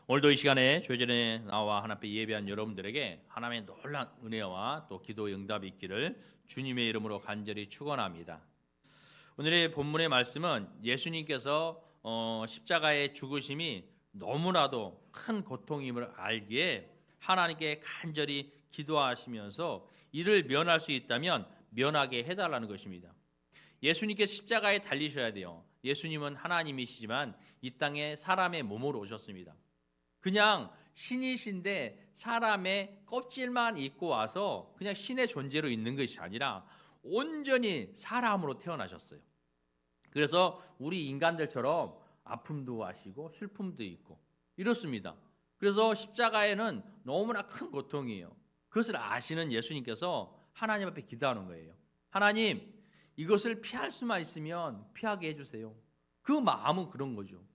오늘도 이 시간에 주전에 나와 하나님 앞에 예배한 여러분들에게 하나님의 놀라운 은혜와 또 기도의 응답이 있기를 주님의 이름으로 간절히 축원합니다. 오늘의 본문의 말씀은 예수님께서 십자가의 죽으심이 너무나도 큰 고통임을 알기에 하나님께 간절히 기도하시면서 이를 면할 수 있다면 면하게 해달라는 것입니다. 예수님께 십자가에 달리셔야 돼요. 예수님은 하나님이시지만 이 땅에 사람의 몸으로 오셨습니다. 그냥 신이신데 사람의 껍질만 입고 와서 그냥 신의 존재로 있는 것이 아니라 온전히 사람으로 태어나셨어요. 그래서 우리 인간들처럼 아픔도 하시고 슬픔도 있고 이렇습니다. 그래서 십자가에는 너무나 큰 고통이에요. 그것을 아시는 예수님께서 하나님 앞에 기도하는 거예요. 하나님, 이것을 피할 수만 있으면 피하게 해주세요. 그 마음은 그런 거죠.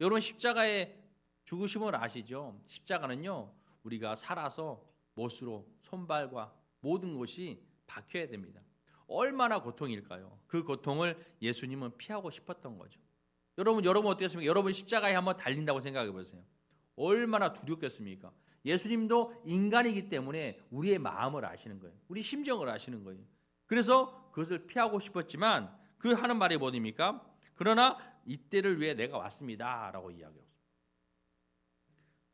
여러분 십자가의 죽으심을 아시죠? 십자가는요, 우리가 살아서 못으로 손발과 모든 것이 박혀야 됩니다. 얼마나 고통일까요? 그 고통을 예수님은 피하고 싶었던 거죠. 여러분 어떻겠습니까? 여러분 십자가에 한번 달린다고 생각해 보세요. 얼마나 두렵겠습니까? 예수님도 인간이기 때문에 우리의 마음을 아시는 거예요. 우리 심정을 아시는 거예요. 그래서 그것을 피하고 싶었지만 그 하는 말이 뭐입니까? 그러나 이때를 위해 내가 왔습니다라고 이야기해요.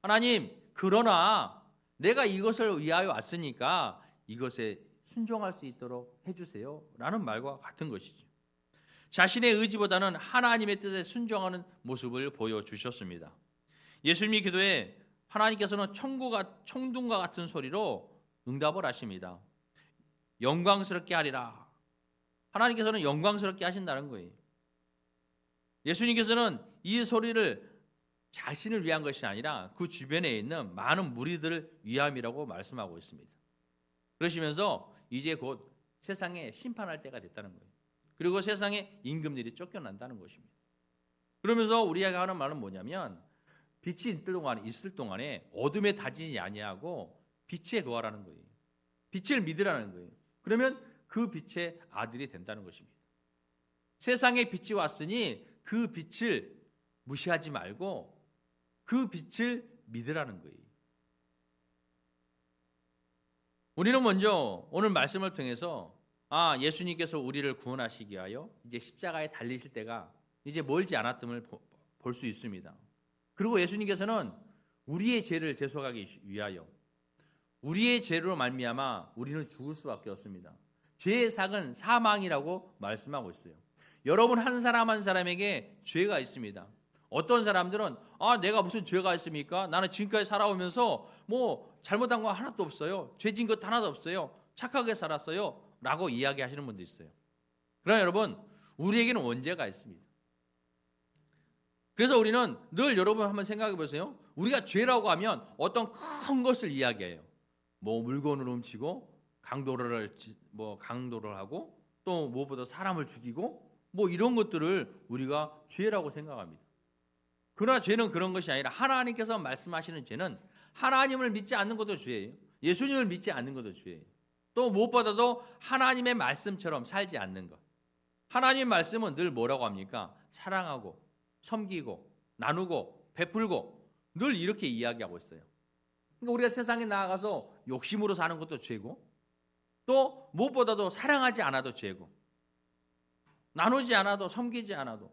하나님, 그러나 내가 이것을 위하여 왔으니까 이것에 순종할 수 있도록 해주세요 라는 말과 같은 것이죠. 자신의 의지보다는 하나님의 뜻에 순종하는 모습을 보여주셨습니다. 예수님의 기도에 하나님께서는 청둥과 같은 소리로 응답을 하십니다. 영광스럽게 하리라. 하나님께서는 영광스럽게 하신다는 거예요. 예수님께서는 이 소리를 자신을 위한 것이 아니라 그 주변에 있는 많은 무리들을 위함이라고 말씀하고 있습니다. 그러시면서 이제 곧 세상에 심판할 때가 됐다는 거예요. 그리고 세상에 임금들이 쫓겨난다는 것입니다. 그러면서 우리가 하는 말은 뭐냐면 빛이 있을 동안에 어둠에 다지지 아니하고 빛에 거하라는 거예요. 빛을 믿으라는 거예요. 그러면 그 빛의 아들이 된다는 것입니다. 세상에 빛이 왔으니 그 빛을 무시하지 말고 그 빛을 믿으라는 거예요. 우리는 먼저 오늘 말씀을 통해서 예수님께서 우리를 구원하시기 위하여 이제 십자가에 달리실 때가 이제 멀지 않았음을 볼 수 있습니다. 그리고 예수님께서는 우리의 죄를 대속하기 위하여 우리의 죄로 말미암아 우리는 죽을 수밖에 없습니다. 죄의 삭은 사망이라고 말씀하고 있어요. 여러분 한 사람 한 사람에게 죄가 있습니다. 어떤 사람들은 내가 무슨 죄가 있습니까? 나는 지금까지 살아오면서 뭐 잘못한 거 하나도 없어요. 죄진 것 하나도 없어요. 착하게 살았어요. 라고 이야기하시는 분도 있어요. 그러나 여러분 우리에게는 원죄가 있습니다. 그래서 우리는 늘 여러분 한번 생각해 보세요. 우리가 죄라고 하면 어떤 큰 것을 이야기해요. 뭐 물건을 훔치고 강도를 하고 또 무엇보다 사람을 죽이고 뭐 이런 것들을 우리가 죄라고 생각합니다. 그러나 죄는 그런 것이 아니라 하나님께서 말씀하시는 죄는 하나님을 믿지 않는 것도 죄예요. 예수님을 믿지 않는 것도 죄예요. 또 무엇보다도 하나님의 말씀처럼 살지 않는 것. 하나님의 말씀은 늘 뭐라고 합니까? 사랑하고 섬기고 나누고 베풀고 늘 이렇게 이야기하고 있어요. 그러니까 우리가 세상에 나아가서 욕심으로 사는 것도 죄고 또 무엇보다도 사랑하지 않아도 죄고 나누지 않아도 섬기지 않아도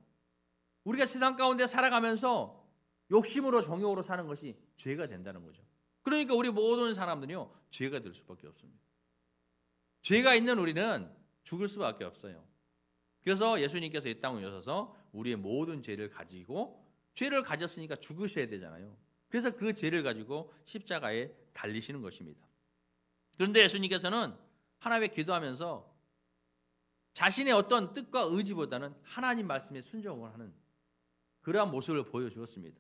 우리가 세상 가운데 살아가면서 욕심으로 정욕으로 사는 것이 죄가 된다는 거죠. 그러니까 우리 모든 사람들이요 죄가 될 수밖에 없습니다. 죄가 있는 우리는 죽을 수밖에 없어요. 그래서 예수님께서 이 땅에 오셔서 우리의 모든 죄를 가지고 죄를 가졌으니까 죽으셔야 되잖아요. 그래서 그 죄를 가지고 십자가에 달리시는 것입니다. 그런데 예수님께서는 하나님께 기도하면서 자신의 어떤 뜻과 의지보다는 하나님 말씀에 순종을 하는 그러한 모습을 보여주었습니다.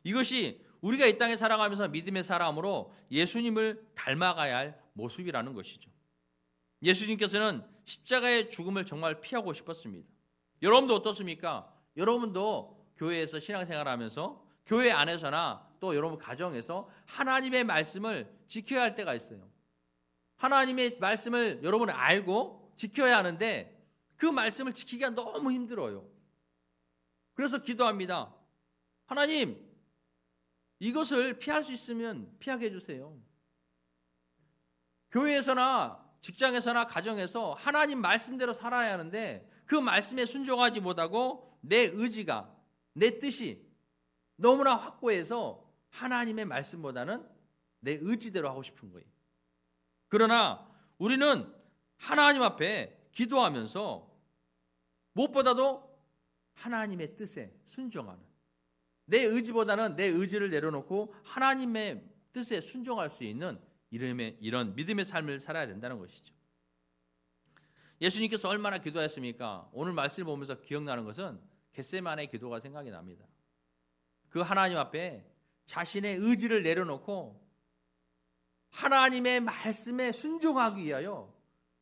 이것이 우리가 이 땅에 살아가면서 믿음의 사람으로 예수님을 닮아가야 할 모습이라는 것이죠. 예수님께서는 십자가의 죽음을 정말 피하고 싶었습니다. 여러분도 어떻습니까? 여러분도 교회에서 신앙생활하면서 교회 안에서나 또 여러분 가정에서 하나님의 말씀을 지켜야 할 때가 있어요. 하나님의 말씀을 여러분은 알고 지켜야 하는데 그 말씀을 지키기가 너무 힘들어요. 그래서 기도합니다. 하나님, 이것을 피할 수 있으면 피하게 해주세요. 교회에서나 직장에서나 가정에서 하나님 말씀대로 살아야 하는데 그 말씀에 순종하지 못하고 내 의지가, 내 뜻이 너무나 확고해서 하나님의 말씀보다는 내 의지대로 하고 싶은 거예요. 그러나 우리는 하나님 앞에 기도하면서 무엇보다도 하나님의 뜻에 순종하는, 내 의지보다는 내 의지를 내려놓고 하나님의 뜻에 순종할 수 있는 이런 믿음의 삶을 살아야 된다는 것이죠. 예수님께서 얼마나 기도했습니까? 오늘 말씀을 보면서 기억나는 것은 겟세마네 기도가 생각이 납니다. 그 하나님 앞에 자신의 의지를 내려놓고 하나님의 말씀에 순종하기 위하여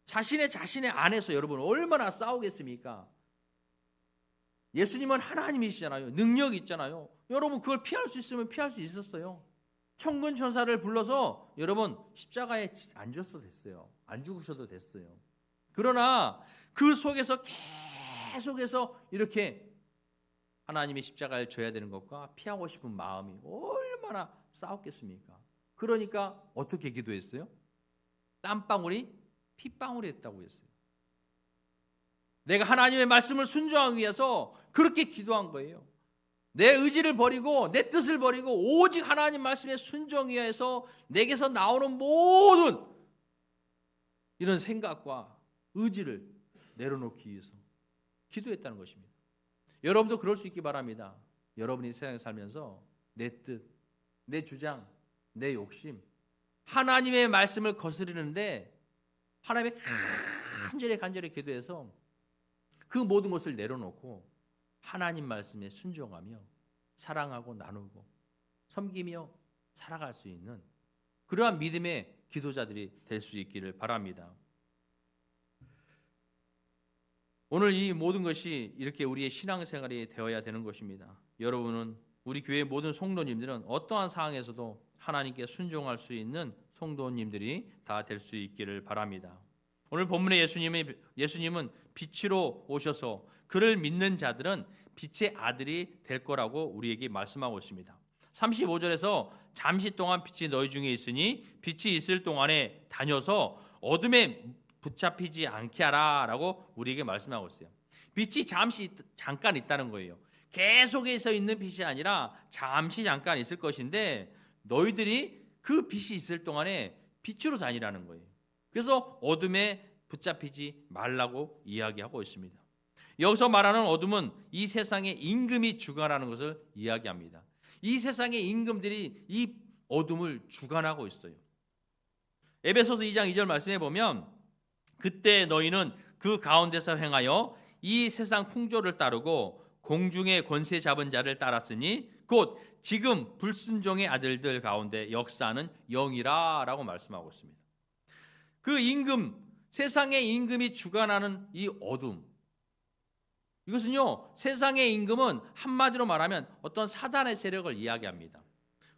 자신의 안에서 여러분 얼마나 싸우겠습니까? 예수님은 하나님이시잖아요. 능력이 있잖아요. 여러분 그걸 피할 수 있으면 피할 수 있었어요. 천군 천사를 불러서 여러분 십자가에 안 죽어도 됐어요. 안 죽으셔도 됐어요. 그러나 그 속에서 계속해서 이렇게 하나님의 십자가를 져야 되는 것과 피하고 싶은 마음이 얼마나 싸웠겠습니까? 그러니까 어떻게 기도했어요? 땀방울이 핏방울이 됐다고 했어요. 내가 하나님의 말씀을 순종하기 위해서 그렇게 기도한 거예요. 내 의지를 버리고 내 뜻을 버리고 오직 하나님 말씀에 순종하기 위해서 내게서 나오는 모든 이런 생각과 의지를 내려놓기 위해서 기도했다는 것입니다. 여러분도 그럴 수 있기 바랍니다. 여러분이 세상에 살면서 내 뜻, 내 주장, 내 욕심, 하나님의 말씀을 거스르는데 하나님의 간절히 기도해서 그 모든 것을 내려놓고 하나님 말씀에 순종하며 사랑하고 나누고 섬기며 살아갈 수 있는 그러한 믿음의 기도자들이 될 수 있기를 바랍니다. 오늘 이 모든 것이 이렇게 우리의 신앙생활이 되어야 되는 것입니다. 여러분은 우리 교회 모든 성도님들은 어떠한 상황에서도 하나님께 순종할 수 있는 성도님들이 다 될 수 있기를 바랍니다. 오늘 본문에 예수님은 빛으로 오셔서 그를 믿는 자들은 빛의 아들이 될 거라고 우리에게 말씀하고 있습니다. 35절에서 잠시 동안 빛이 너희 중에 있으니 빛이 있을 동안에 다녀서 어둠에 붙잡히지 않게 하라라고 우리에게 말씀하고 있어요. 빛이 잠깐 있다는 거예요. 계속해서 있는 빛이 아니라 잠깐 있을 것인데 너희들이 그 빛이 있을 동안에 빛으로 다니라는 거예요. 그래서 어둠에 붙잡히지 말라고 이야기하고 있습니다. 여기서 말하는 어둠은 이 세상의 임금이 주관하는 것을 이야기합니다. 이 세상의 임금들이 이 어둠을 주관하고 있어요. 에베소서 2장 2절 말씀해 보면 그때 너희는 그 가운데서 행하여 이 세상 풍조를 따르고 공중의 권세 잡은 자를 따랐으니 곧 지금 불순종의 아들들 가운데 역사하는 영이라 라고 말씀하고 있습니다. 그 임금, 세상의 임금이 주관하는 이 어둠, 이것은요 세상의 임금은 한마디로 말하면 어떤 사단의 세력을 이야기합니다.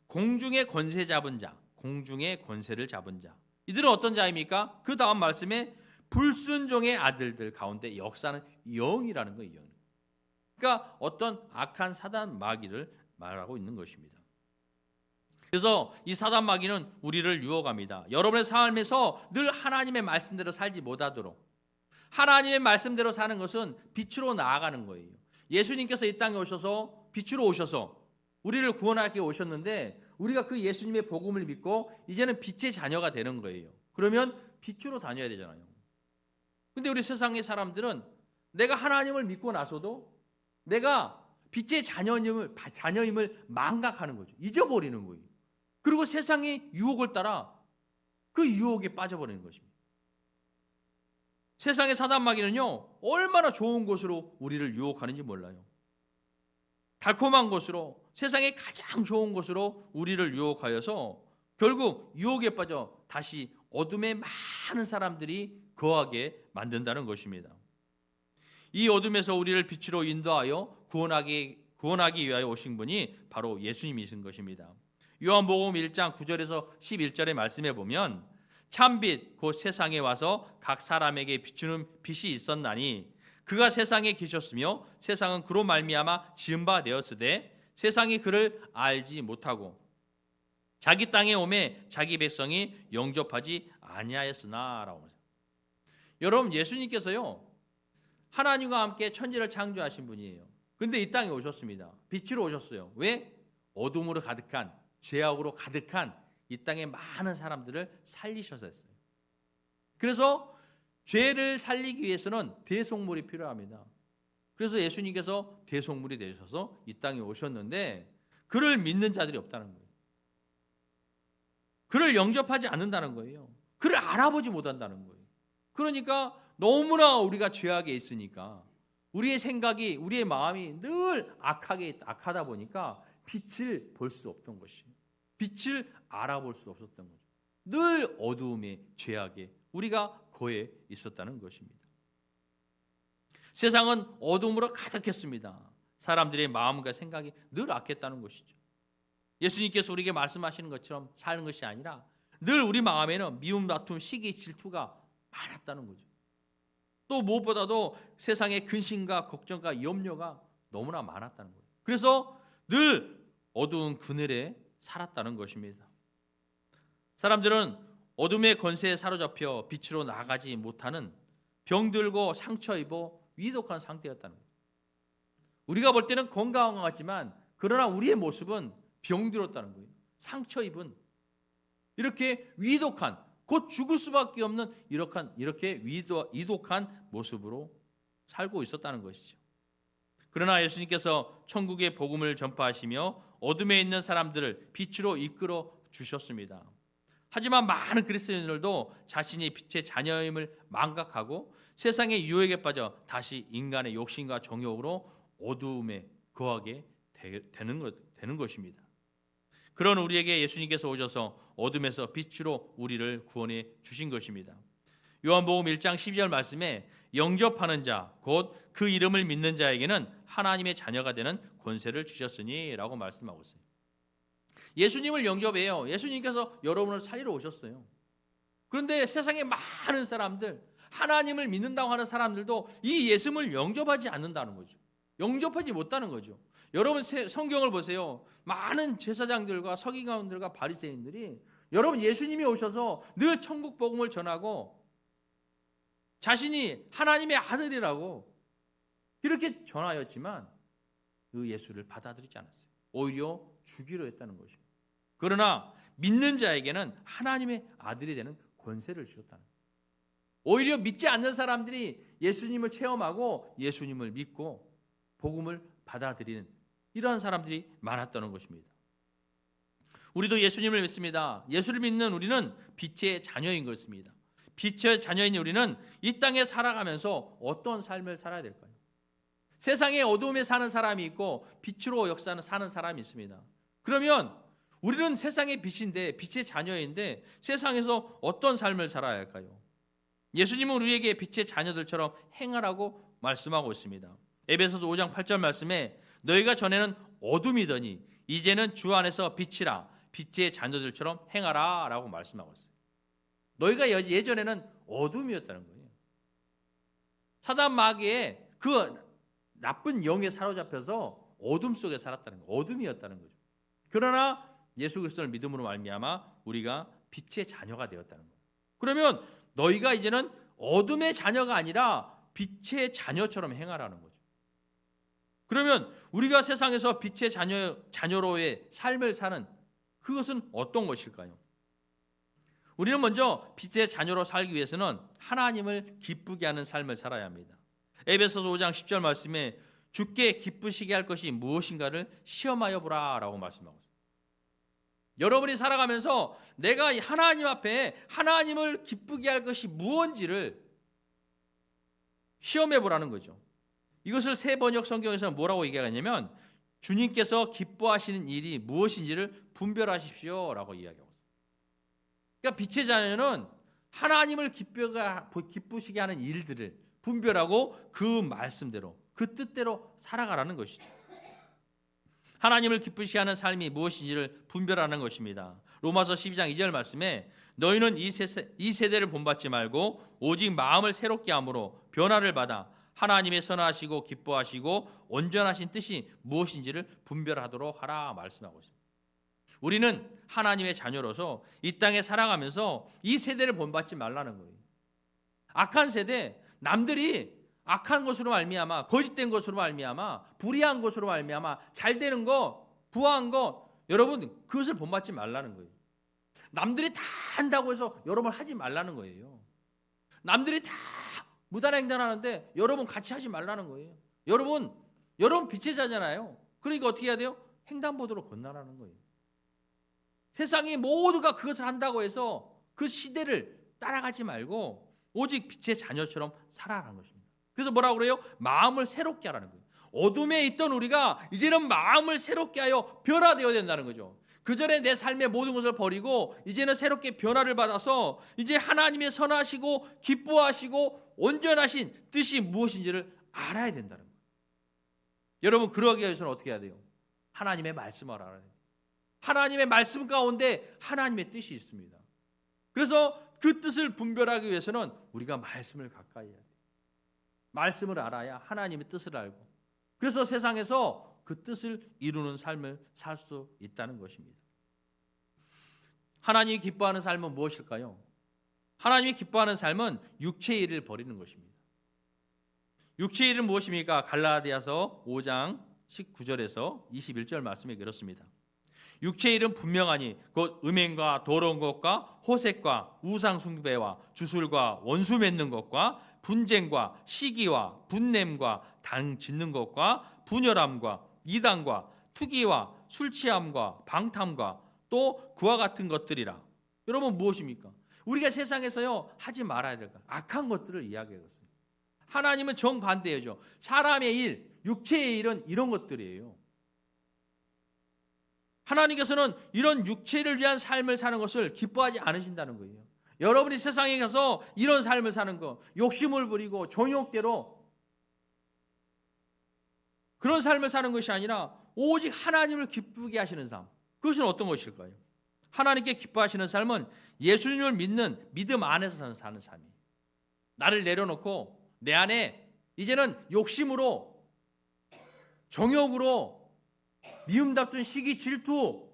공중의 권세 잡은 자, 공중의 권세를 잡은 자, 이들은 어떤 자입니까? 그 다음 말씀에 불순종의 아들들 가운데 역사는 영이라는 거예요. 영. 그러니까 어떤 악한 사단 마귀를 말하고 있는 것입니다. 그래서 이 사단 마귀는 우리를 유혹합니다. 여러분의 삶에서 늘 하나님의 말씀대로 살지 못하도록, 하나님의 말씀대로 사는 것은 빛으로 나아가는 거예요. 예수님께서 이 땅에 오셔서 빛으로 오셔서 우리를 구원하기 위해 오셨는데 우리가 그 예수님의 복음을 믿고 이제는 빛의 자녀가 되는 거예요. 그러면 빛으로 다녀야 되잖아요. 근데 우리 세상의 사람들은 내가 하나님을 믿고 나서도 내가 빛의 자녀임을 망각하는 거죠. 잊어버리는 거예요. 그리고 세상의 유혹을 따라 그 유혹에 빠져버리는 것입니다. 세상의 사단마귀는요 얼마나 좋은 곳으로 우리를 유혹하는지 몰라요. 달콤한 곳으로, 세상의 가장 좋은 곳으로 우리를 유혹하여서 결국 유혹에 빠져 다시 어둠에 많은 사람들이 거하게 만든다는 것입니다. 이 어둠에서 우리를 빛으로 인도하여 구원하기 위하여 오신 분이 바로 예수님이신 것입니다. 요한복음 1장 9절에서 11절의 말씀에 보면 참빛 곧 세상에 와서 각 사람에게 비추는 빛이 있었나니 그가 세상에 계셨으며 세상은 그로 말미암아 지은 바 되었으되 세상이 그를 알지 못하고 자기 땅에 오매 자기 백성이 영접하지 아니하였으나라고 하죠. 여러분, 예수님께서요 하나님과 함께 천지를 창조하신 분이에요. 그런데 이 땅에 오셨습니다. 빛으로 오셨어요. 왜? 어둠으로 가득한, 죄악으로 가득한 이 땅의 많은 사람들을 살리셔서 했어요. 그래서 죄를 살리기 위해서는 대속물이 필요합니다. 그래서 예수님께서 대속물이 되셔서 이 땅에 오셨는데 그를 믿는 자들이 없다는 거예요. 그를 영접하지 않는다는 거예요. 그를 알아보지 못한다는 거예요. 그러니까 너무나 우리가 죄악에 있으니까 우리의 생각이, 우리의 마음이 늘 악하다 보니까 빛을 볼 수 없던 것이에요. 빛을 알아볼 수 없었던 거죠. 늘 어두움에, 죄악에 우리가 거해 있었다는 것입니다. 세상은 어둠으로 가득했습니다. 사람들의 마음과 생각이 늘 악했다는 것이죠. 예수님께서 우리에게 말씀하시는 것처럼 사는 것이 아니라 늘 우리 마음에는 미움, 다툼, 시기, 질투가 많았다는 거죠. 또 무엇보다도 세상의 근심과 걱정과 염려가 너무나 많았다는 거예요. 그래서 늘 어두운 그늘에 살았다는 것입니다. 사람들은 어둠의 권세에 사로잡혀 빛으로 나가지 못하는 병들고 상처 입어 위독한 상태였다는 거예요. 우리가 볼 때는 건강한 것 같지만 그러나 우리의 모습은 병들었다는 거예요. 상처 입은 이렇게 위독한, 곧 죽을 수밖에 없는 이렇게 위독한 모습으로 살고 있었다는 것이죠. 그러나 예수님께서 천국의 복음을 전파하시며 어둠에 있는 사람들을 빛으로 이끌어 주셨습니다. 하지만 많은 그리스도인들도 자신이 빛의 자녀임을 망각하고 세상의 유혹에 빠져 다시 인간의 욕심과 정욕으로 어두움에 거하게 되는 것입니다. 그런 우리에게 예수님께서 오셔서 어둠에서 빛으로 우리를 구원해 주신 것입니다. 요한복음 1장 12절 말씀에 영접하는 자, 곧 그 이름을 믿는 자에게는 하나님의 자녀가 되는 권세를 주셨으니 라고 말씀하고 있어요. 예수님을 영접해요. 예수님께서 여러분을 살리러 오셨어요. 그런데 세상에 많은 사람들, 하나님을 믿는다고 하는 사람들도 이 예수님을 영접하지 않는다는 거죠. 영접하지 못하는 거죠. 여러분 성경을 보세요. 많은 제사장들과 서기관들과 바리새인들이 여러분 예수님이 오셔서 늘 천국 복음을 전하고 자신이 하나님의 아들이라고 이렇게 전하였지만 그 예수를 받아들이지 않았어요. 오히려 죽이려 했다는 것입니다. 그러나 믿는 자에게는 하나님의 아들이 되는 권세를 주셨다는 거예요. 오히려 믿지 않는 사람들이 예수님을 체험하고 예수님을 믿고 복음을 받아들이는 이러한 사람들이 많았다는 것입니다. 우리도 예수님을 믿습니다. 예수를 믿는 우리는 빛의 자녀인 것입니다. 빛의 자녀인 우리는 이 땅에 살아가면서 어떤 삶을 살아야 될까요? 세상에 어두움에 사는 사람이 있고 빛으로 역사하는 사는 사람이 있습니다. 그러면 우리는 세상의 빛인데 빛의 자녀인데 세상에서 어떤 삶을 살아야 할까요? 예수님은 우리에게 빛의 자녀들처럼 행하라고 말씀하고 있습니다. 에베소서 5장 8절 말씀에 너희가 전에는 어둠이더니 이제는 주 안에서 빛이라 빛의 자녀들처럼 행하라 라고 말씀하고 있어요. 너희가 예전에는 어둠이었다는 거예요. 사단 마귀의 그 나쁜 영에 사로잡혀서 어둠 속에 살았다는 거예요. 어둠이었다는 거죠. 그러나 예수 그리스도를 믿음으로 말미암아 우리가 빛의 자녀가 되었다는 거예요. 그러면 너희가 이제는 어둠의 자녀가 아니라 빛의 자녀처럼 행하라는 거죠. 그러면 우리가 세상에서 빛의 자녀로의 삶을 사는 그것은 어떤 것일까요? 우리는 먼저 빛의 자녀로 살기 위해서는 하나님을 기쁘게 하는 삶을 살아야 합니다. 에베소서 5장 10절 말씀에 주께 기쁘시게 할 것이 무엇인가를 시험하여 보라 라고 말씀하고 있습니다. 여러분이 살아가면서 내가 하나님 앞에 하나님을 기쁘게 할 것이 무엇인지를 시험해 보라는 거죠. 이것을 새 번역 성경에서는 뭐라고 얘기하냐면 주님께서 기뻐하시는 일이 무엇인지를 분별하십시오 라고 이야기하고 있습니다. 그러니까 빛의 자녀는 하나님을 기쁘시게 하는 일들을 분별하고 그 말씀대로 그 뜻대로 살아가라는 것이죠. 하나님을 기쁘시게 하는 삶이 무엇인지를 분별하는 것입니다. 로마서 12장 2절 말씀에 너희는 이 세대를 본받지 말고 오직 마음을 새롭게 함으로 변화를 받아 하나님의 선하시고 기뻐하시고 온전하신 뜻이 무엇인지를 분별하도록 하라 말씀하고 있습니다. 우리는 하나님의 자녀로서 이 땅에 살아가면서 이 세대를 본받지 말라는 거예요. 악한 세대, 남들이 악한 것으로 말미암아, 거짓된 것으로 말미암아, 불의한 것으로 말미암아, 잘 되는 거, 부한 거, 여러분 그것을 본받지 말라는 거예요. 남들이 다 한다고 해서 여러분 하지 말라는 거예요. 남들이 다 무단횡단하는데 여러분 같이 하지 말라는 거예요. 여러분 빛의 자잖아요. 그러니까 어떻게 해야 돼요? 횡단보도로 건너라는 거예요. 세상이 모두가 그것을 한다고 해서 그 시대를 따라가지 말고 오직 빛의 자녀처럼 살아라는 것입니다. 그래서 뭐라고 그래요? 마음을 새롭게 하라는 거예요. 어둠에 있던 우리가 이제는 마음을 새롭게 하여 변화되어야 된다는 거죠. 그전에 내 삶의 모든 것을 버리고 이제는 새롭게 변화를 받아서 이제 하나님의 선하시고 기뻐하시고 온전하신 뜻이 무엇인지를 알아야 된다는 거예요. 여러분 그러기 위해서는 어떻게 해야 돼요? 하나님의 말씀을 알아야 돼요. 하나님의 말씀 가운데 하나님의 뜻이 있습니다. 그래서 그 뜻을 분별하기 위해서는 우리가 말씀을 가까이 해야 돼요. 말씀을 알아야 하나님의 뜻을 알고 그래서 세상에서 그 뜻을 이루는 삶을 살 수 있다는 것입니다. 하나님이 기뻐하는 삶은 무엇일까요? 하나님이 기뻐하는 삶은 육체의 일을 버리는 것입니다. 육체의 일은 무엇입니까? 갈라디아서 5장 19절에서 21절 말씀에 그렇습니다. 육체의 일은 분명하니 곧 음행과 더러운 것과 호색과 우상 숭배와 주술과 원수 맺는 것과 분쟁과 시기와 분냄과 당 짓는 것과 분열함과 이단과 투기와 술 취함과 방탕과 또 그와 같은 것들이라. 여러분 무엇입니까? 우리가 세상에서요 하지 말아야 될 것, 악한 것들을 이야기하겠습니다. 하나님은 정반대죠. 사람의 일, 육체의 일은 이런 것들이에요. 하나님께서는 이런 육체를 위한 삶을 사는 것을 기뻐하지 않으신다는 거예요. 여러분이 세상에 가서 이런 삶을 사는 거, 욕심을 부리고 종욕대로 그런 삶을 사는 것이 아니라 오직 하나님을 기쁘게 하시는 삶. 그것은 어떤 것일까요? 하나님께 기뻐하시는 삶은 예수님을 믿는 믿음 안에서 사는 삶이에요. 나를 내려놓고 내 안에 이제는 욕심으로 정욕으로 미움 다툰 시기 질투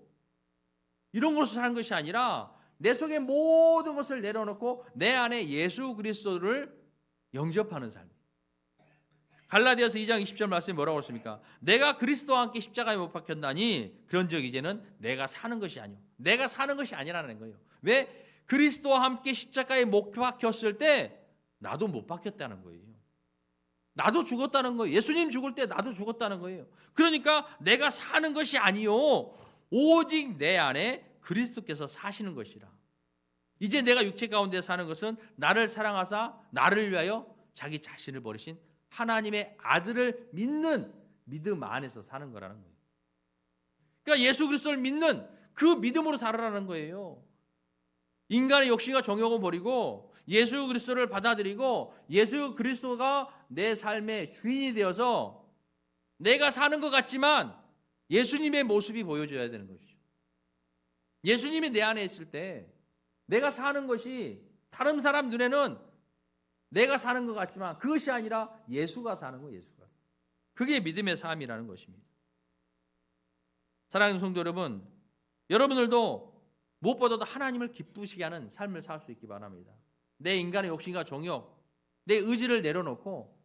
이런 것으로 사는 것이 아니라 내 속에 모든 것을 내려놓고 내 안에 예수 그리스도를 영접하는 삶. 갈라디아서 2장 20절 말씀이 뭐라고 그랬습니까? 내가 그리스도와 함께 십자가에 못 박혔나니 그런즉 이제는 내가 사는 것이 아니요. 내가 사는 것이 아니라는 거예요. 왜? 그리스도와 함께 십자가에 못 박혔을 때 나도 못 박혔다는 거예요. 나도 죽었다는 거예요. 예수님 죽을 때 나도 죽었다는 거예요. 그러니까 내가 사는 것이 아니요 오직 내 안에 그리스도께서 사시는 것이라. 이제 내가 육체 가운데 사는 것은 나를 사랑하사 나를 위하여 자기 자신을 버리신 하나님의 아들을 믿는 믿음 안에서 사는 거라는 거예요. 그러니까 예수 그리스도를 믿는 그 믿음으로 살아라는 거예요. 인간의 욕심과 정욕을 버리고 예수 그리스도를 받아들이고 예수 그리스도가 내 삶의 주인이 되어서 내가 사는 것 같지만 예수님의 모습이 보여줘야 되는 것이죠. 예수님이 내 안에 있을 때 내가 사는 것이 다른 사람 눈에는 내가 사는 것 같지만 그것이 아니라 예수가 사는 거예요. 예수가. 그게 믿음의 삶이라는 것입니다. 사랑하는 성도 여러분, 여러분들도 무엇보다도 하나님을 기쁘시게 하는 삶을 살 수 있기 바랍니다. 내 인간의 욕심과 정욕, 내 의지를 내려놓고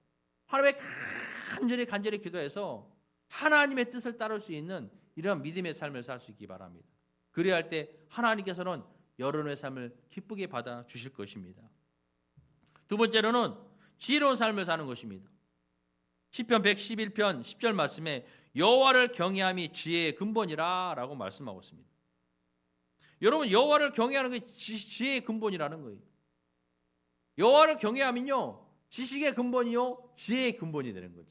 하나님의 간절히 기도해서 하나님의 뜻을 따를 수 있는 이러한 믿음의 삶을 살 수 있기 바랍니다. 그래야 할 때 하나님께서는 여러분의 삶을 기쁘게 받아 주실 것입니다. 두 번째로는 지혜로운 삶을 사는 것입니다. 시편 111편 10절 말씀에 여호와를 경외함이 지혜의 근본이라라고 말씀하고 있습니다. 여러분 여호와를 경외하는 게 지혜의 근본이라는 거예요. 여호와를 경외하면요 지식의 근본이요 지혜의 근본이 되는 거죠.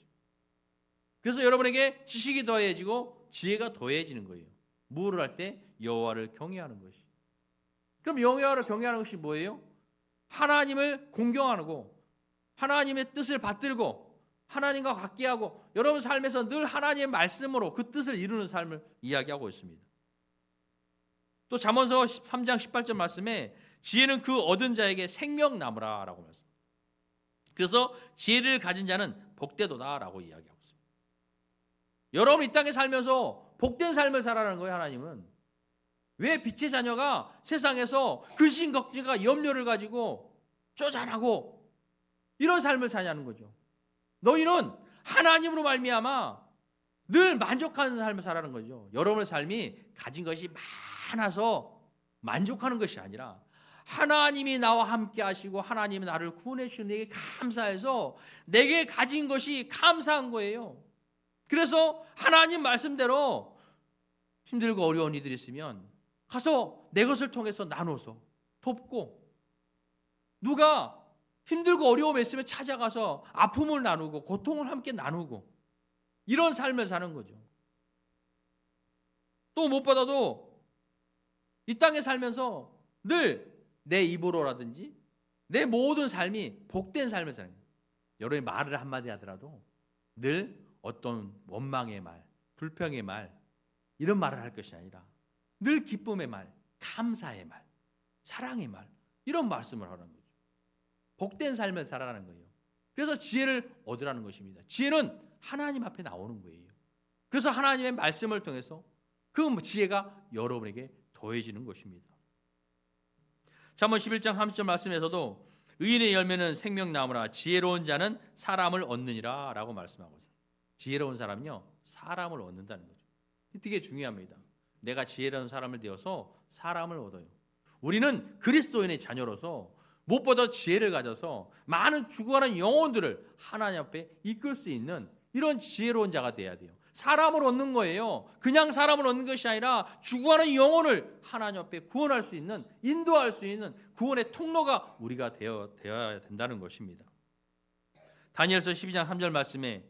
그래서 여러분에게 지식이 더해지고 지혜가 더해지는 거예요. 무엇을 할 때? 여호와를 경외하는 것이. 그럼 여호와를 경외하는 것이 뭐예요? 하나님을 공경하고 하나님의 뜻을 받들고 하나님과 같게 하고 여러분 삶에서 늘 하나님의 말씀으로 그 뜻을 이루는 삶을 이야기하고 있습니다. 또 잠언서 3장 18절 말씀에 지혜는 그 얻은 자에게 생명나무라라고 말씀합니다. 그래서 지혜를 가진 자는 복되도다라고 이야기하고 있습니다. 여러분 이 땅에 살면서 복된 삶을 살아라는 거예요. 하나님은 왜 빛의 자녀가 세상에서 근심 걱정과 염려를 가지고 쪼잔하고 이런 삶을 사냐는 거죠. 너희는 하나님으로 말미암아 늘 만족하는 삶을 살아가는 거죠. 여러분의 삶이 가진 것이 많아서 만족하는 것이 아니라 하나님이 나와 함께 하시고 하나님이 나를 구원해 주신 내게 감사해서 내게 가진 것이 감사한 거예요. 그래서 하나님 말씀대로 힘들고 어려운 이들이 있으면 가서 내 것을 통해서 나눠서 돕고, 누가 힘들고 어려움에 있으면 찾아가서 아픔을 나누고 고통을 함께 나누고 이런 삶을 사는 거죠. 또 무엇보다도 이 땅에 살면서 늘 내 입으로라든지 내 모든 삶이 복된 삶을 사는 거예요. 여러분이 말을 한마디 하더라도 늘 어떤 원망의 말, 불평의 말 이런 말을 할 것이 아니라 늘 기쁨의 말, 감사의 말, 사랑의 말 이런 말씀을 하는 거죠. 복된 삶을 살아가는 거예요. 그래서 지혜를 얻으라는 것입니다. 지혜는 하나님 앞에 나오는 거예요. 그래서 하나님의 말씀을 통해서 그 지혜가 여러분에게 더해지는 것입니다. 잠언 11장 30절 말씀에서도 의인의 열매는 생명나무라 지혜로운 자는 사람을 얻느니라 라고 말씀하고 있어요. 지혜로운 사람은요, 사람을 얻는다는 거죠. 되게 중요합니다. 내가 지혜로운 사람을 되어서 사람을 얻어요. 우리는 그리스도인의 자녀로서 무엇보다 지혜를 가져서 많은 죽어가는 영혼들을 하나님 앞에 이끌 수 있는 이런 지혜로운 자가 돼야 돼요. 사람을 얻는 거예요. 그냥 사람을 얻는 것이 아니라 죽어가는 영혼을 하나님 앞에 구원할 수 있는, 인도할 수 있는 구원의 통로가 우리가 되어야 된다는 것입니다. 다니엘서 12장 3절 말씀에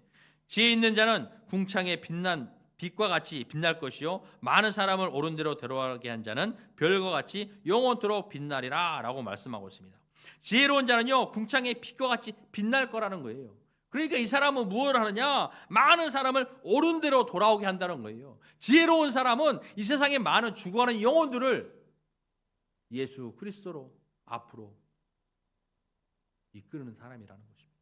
지혜 있는 자는 궁창에 빛난 빛과 같이 빛날 것이요 많은 사람을 옳은 대로 데려가게 한 자는 별과 같이 영원토록 빛나리라 라고 말씀하고 있습니다. 지혜로운 자는요 궁창의 빛과 같이 빛날 거라는 거예요. 그러니까 이 사람은 무엇을 하느냐? 많은 사람을 옳은 대로 돌아오게 한다는 거예요. 지혜로운 사람은 이 세상에 많은 죽어가는 영혼들을 예수 그리스도로 앞으로 이끄는 사람이라는 것입니다.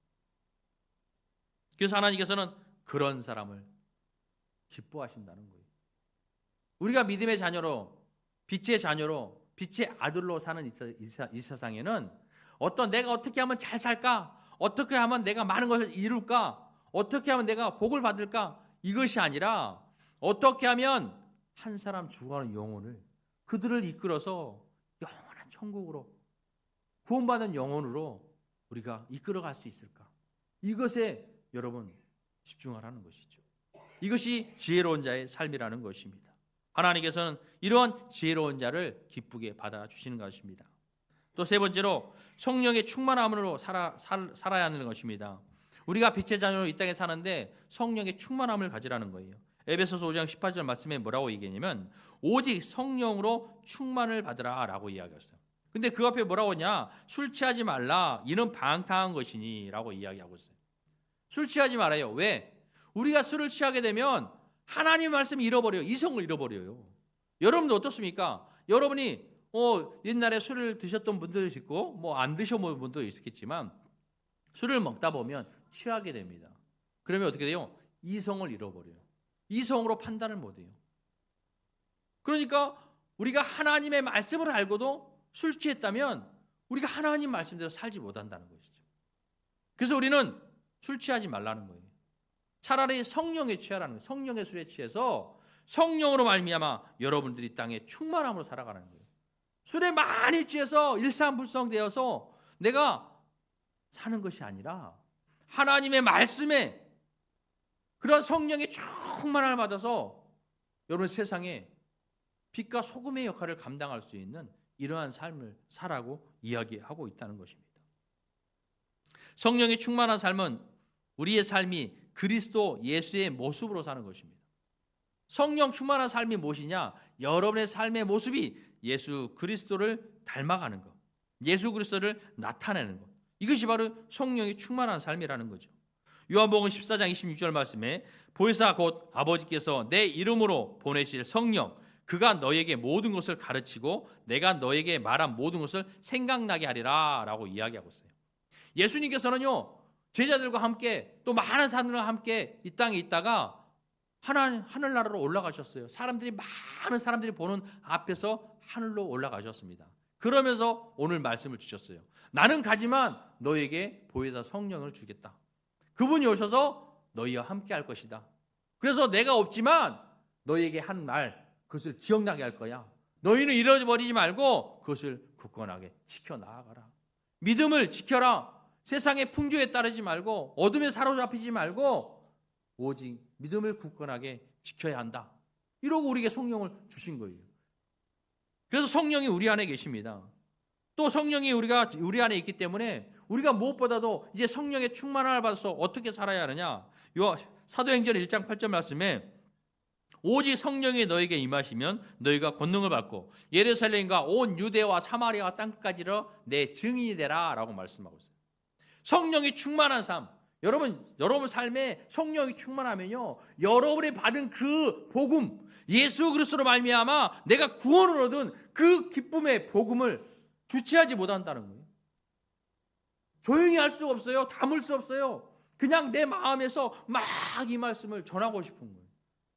그래서 하나님께서는 그런 사람을 기뻐하신다는 거예요. 우리가 믿음의 자녀로, 빛의 자녀로, 빛의 아들로 사는 이 세상에는 어떤 내가 어떻게 하면 잘 살까? 어떻게 하면 내가 많은 것을 이룰까? 어떻게 하면 내가 복을 받을까? 이것이 아니라 어떻게 하면 한 사람 죽어가는 영혼을 그들을 이끌어서 영원한 천국으로 구원받는 영혼으로 우리가 이끌어갈 수 있을까? 이것에 여러분 집중하라는 것이죠. 이것이 지혜로운 자의 삶이라는 것입니다. 하나님께서는 이러한 지혜로운 자를 기쁘게 받아주시는 것입니다. 또 세 번째로 성령의 충만함으로 살아야 하는 것입니다. 우리가 빛의 자녀로 이 땅에 사는데 성령의 충만함을 가지라는 거예요. 에베소서 5장 18절 말씀에 뭐라고 얘기하냐면 오직 성령으로 충만을 받으라 라고 이야기했어요. 근데 그 앞에 뭐라고 하냐? 술 취하지 말라 이는 방탕한 것이니 라고 이야기하고 있어요. 술 취하지 말아요. 왜? 우리가 술을 취하게 되면 하나님 말씀을 잃어버려요. 이성을 잃어버려요. 여러분도 어떻습니까? 여러분이 옛날에 술을 드셨던 분들도 있고 안 드셔본 분도 있겠지만 술을 먹다 보면 취하게 됩니다. 그러면 어떻게 돼요? 이성을 잃어버려요. 이성으로 판단을 못해요. 그러니까 우리가 하나님의 말씀을 알고도 술 취했다면 우리가 하나님 말씀대로 살지 못한다는 것이죠. 그래서 우리는 술 취하지 말라는 거예요. 차라리 성령에 취하라는 거예요. 성령의 술에 취해서 성령으로 말미암아 여러분들이 땅에 충만함으로 살아가는 거예요. 술에 많이 취해서 일산불성되어서 내가 사는 것이 아니라 하나님의 말씀에 그런 성령의 충만함을 받아서 여러분 세상에 빛과 소금의 역할을 감당할 수 있는 이러한 삶을 살라고 이야기하고 있다는 것입니다. 성령의 충만한 삶은 우리의 삶이 그리스도 예수의 모습으로 사는 것입니다. 성령 충만한 삶이 무엇이냐? 여러분의 삶의 모습이 예수 그리스도를 닮아가는 것, 예수 그리스도를 나타내는 것. 이것이 바로 성령이 충만한 삶이라는 거죠. 요한복음 14장 26절 말씀에 보혜사 곧 아버지께서 내 이름으로 보내실 성령 그가 너에게 모든 것을 가르치고 내가 너에게 말한 모든 것을 생각나게 하리라 라고 이야기하고 있어요. 예수님께서는요 제자들과 함께 또 많은 사람들과 함께 이 땅에 있다가 하늘나라로 올라가셨어요. 많은 사람들이 보는 앞에서 하늘로 올라가셨습니다. 그러면서 오늘 말씀을 주셨어요. 나는 가지만 너에게 보혜사 성령을 주겠다. 그분이 오셔서 너희와 함께 할 것이다. 그래서 내가 없지만 너희에게 한 말 그것을 기억나게 할 거야. 너희는 잃어버리지 말고 그것을 굳건하게 지켜나가라. 믿음을 지켜라. 세상의 풍조에 따르지 말고 어둠에 사로잡히지 말고 오직 믿음을 굳건하게 지켜야 한다. 이러고 우리에게 성령을 주신 거예요. 그래서 성령이 우리 안에 계십니다. 또 성령이 우리 안에 있기 때문에 우리가 무엇보다도 이제 성령의 충만함을 받아서 어떻게 살아야 하느냐. 사도행전 1장 8절 말씀에 오직 성령이 너에게 임하시면 너희가 권능을 받고 예루살렘과 온 유대와 사마리아와 땅끝까지로 내 증인이 되라 라고 말씀하고 있어요. 성령이 충만한 삶. 여러분 삶에 성령이 충만하면요, 여러분이 받은 그 복음, 예수 그리스도로 말미암아 내가 구원을 얻은 그 기쁨의 복음을 주체하지 못한다는 거예요. 조용히 할 수 없어요. 담을 수 없어요. 그냥 내 마음에서 막 이 말씀을 전하고 싶은 거예요.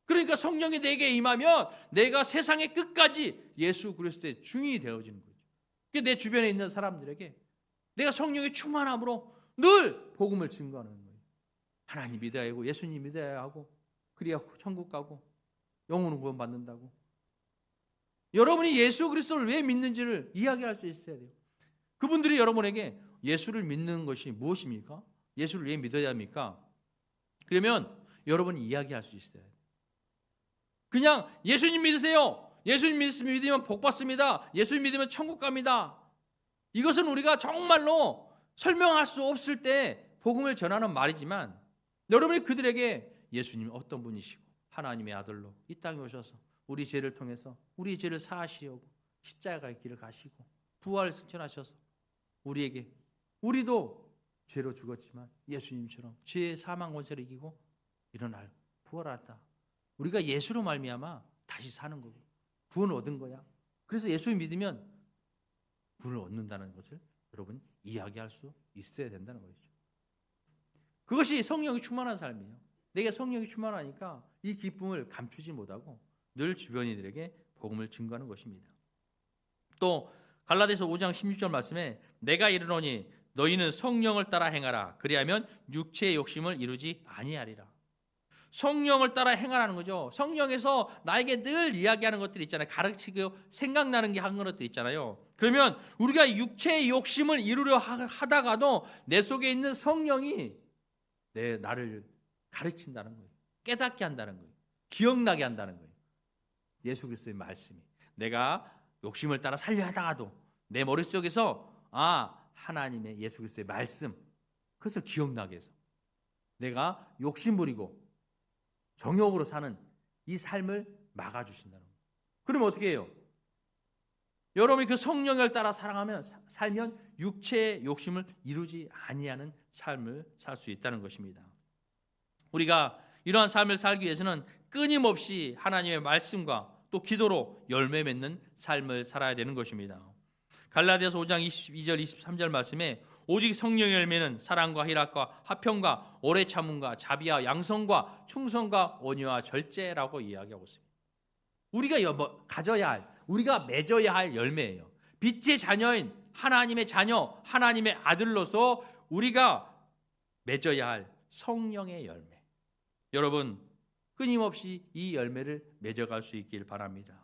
그러니까 성령이 내게 임하면 내가 세상의 끝까지 예수 그리스도의 증인이 되어지는 거죠. 내 주변에 있는 사람들에게 내가 성령의 충만함으로 늘 복음을 증거하는 거예요. 하나님 믿어야 하고 예수님 믿어야 하고 그래야 천국 가고 영혼은 구원받는다고. 여러분이 예수 그리스도를 왜 믿는지를 이야기할 수 있어야 돼요. 그분들이 여러분에게 예수를 믿는 것이 무엇입니까? 예수를 왜 믿어야 합니까? 그러면 여러분이 이야기할 수 있어야 돼요. 그냥 예수님 믿으세요. 예수님 믿으면 복 받습니다. 예수님 믿으면 천국 갑니다. 이것은 우리가 정말로 설명할 수 없을 때 복음을 전하는 말이지만 여러분이 그들에게 예수님 어떤 분이시고 하나님의 아들로 이 땅에 오셔서 우리 죄를 통해서 우리 죄를 사하시려고 십자가의 길을 가시고 부활을 승천하셔서 우리에게 우리도 죄로 죽었지만 예수님처럼 죄의 사망 권세를 이기고 일어날 부활하다. 우리가 예수로 말미암아 다시 사는 거고 구원을 얻은 거야. 그래서 예수를 믿으면 구원을 얻는다는 것을 여러분 이야기할 수 있어야 된다는 것이죠. 그것이 성령이 충만한 삶이에요. 내게 성령이 충만하니까 이 기쁨을 감추지 못하고 늘 주변인들에게 복음을 증거하는 것입니다. 또 갈라디아서 5장 16절 말씀에 내가 이르노니 너희는 성령을 따라 행하라. 그리하면 육체의 욕심을 이루지 아니하리라. 성령을 따라 행하라는 거죠. 성령에서 나에게 늘 이야기하는 것들이 있잖아요. 가르치고 생각나는 게 한 것들 있잖아요. 그러면 우리가 육체의 욕심을 이루려 하다가도 내 속에 있는 성령이 나를 가르친다는 거예요. 깨닫게 한다는 거예요. 기억나게 한다는 거예요. 예수 그리스도의 말씀이 내가 욕심을 따라 살려 하다가도 내 머릿속에서 하나님의 예수 그리스도의 말씀 그것을 기억나게 해서 내가 욕심 부리고 정욕으로 사는 이 삶을 막아주신다는 거예요. 그러면 어떻게 해요? 여러분이 그 성령을 따라 살면 육체의 욕심을 이루지 아니하는 삶을 살 수 있다는 것입니다. 우리가 이러한 삶을 살기 위해서는 끊임없이 하나님의 말씀과 또 기도로 열매 맺는 삶을 살아야 되는 것입니다. 갈라디아서 5장 22절 23절 말씀에 오직 성령의 열매는 사랑과 희락과 화평과 오래 참음과 자비와 양성과 충성과 온유와 절제라고 이야기하고 있습니다. 우리가 가져야 할, 우리가 맺어야 할 열매예요. 빛의 자녀인 하나님의 자녀, 하나님의 아들로서 우리가 맺어야 할 성령의 열매. 여러분 끊임없이 이 열매를 맺어갈 수 있길 바랍니다.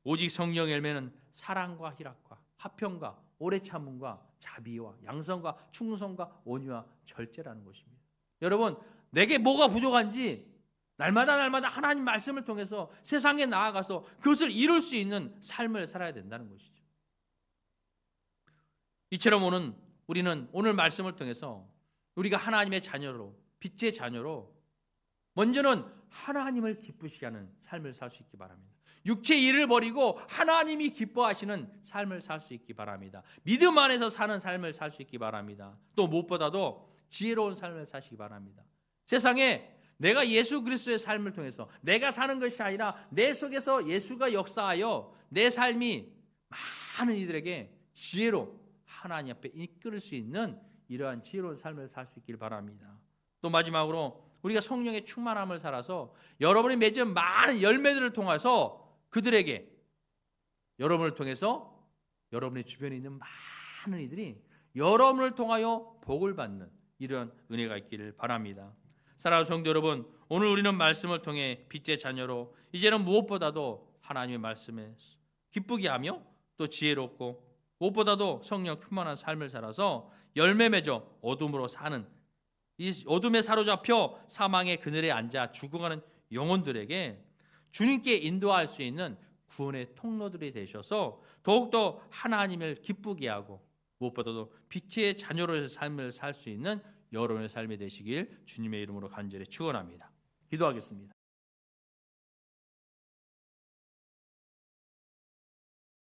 오직 성령의 열매는 사랑과 희락과 화평과 오래 참음과 자비와 양성과 충성과 온유와 절제라는 것입니다. 여러분 내게 뭐가 부족한지 날마다 하나님 말씀을 통해서 세상에 나아가서 그것을 이룰 수 있는 삶을 살아야 된다는 것이죠. 이처럼 우리는 오늘 말씀을 통해서 우리가 하나님의 자녀로 빛의 자녀로 먼저는 하나님을 기쁘시게 하는 삶을 살 수 있기 바랍니다. 육체의 일을 버리고 하나님이 기뻐하시는 삶을 살 수 있기 바랍니다. 믿음 안에서 사는 삶을 살 수 있기 바랍니다. 또 무엇보다도 지혜로운 삶을 사시기 바랍니다. 세상에 내가 예수 그리스도의 삶을 통해서 내가 사는 것이 아니라 내 속에서 예수가 역사하여 내 삶이 많은 이들에게 지혜로 하나님 앞에 이끌을 수 있는 이러한 지혜로운 삶을 살 수 있길 바랍니다. 또 마지막으로 우리가 성령의 충만함을 살아서 여러분이 맺은 많은 열매들을 통해서 그들에게 여러분을 통해서 여러분의 주변에 있는 많은 이들이 여러분을 통하여 복을 받는 이런 은혜가 있기를 바랍니다. 사랑하는 성도 여러분, 오늘 우리는 말씀을 통해 빛의 자녀로 이제는 무엇보다도 하나님의 말씀에 기쁘게 하며 또 지혜롭고 무엇보다도 성령 충만한 삶을 살아서 열매 맺어 어둠으로 사는 이 어둠에 사로잡혀 사망의 그늘에 앉아 죽어가는 영혼들에게 주님께 인도할 수 있는 구원의 통로들이 되셔서 더욱더 하나님을 기쁘게 하고 무엇보다도 빛의 자녀로의 삶을 살 수 있는 여러분의 삶이 되시길 주님의 이름으로 간절히 축원합니다. 기도하겠습니다.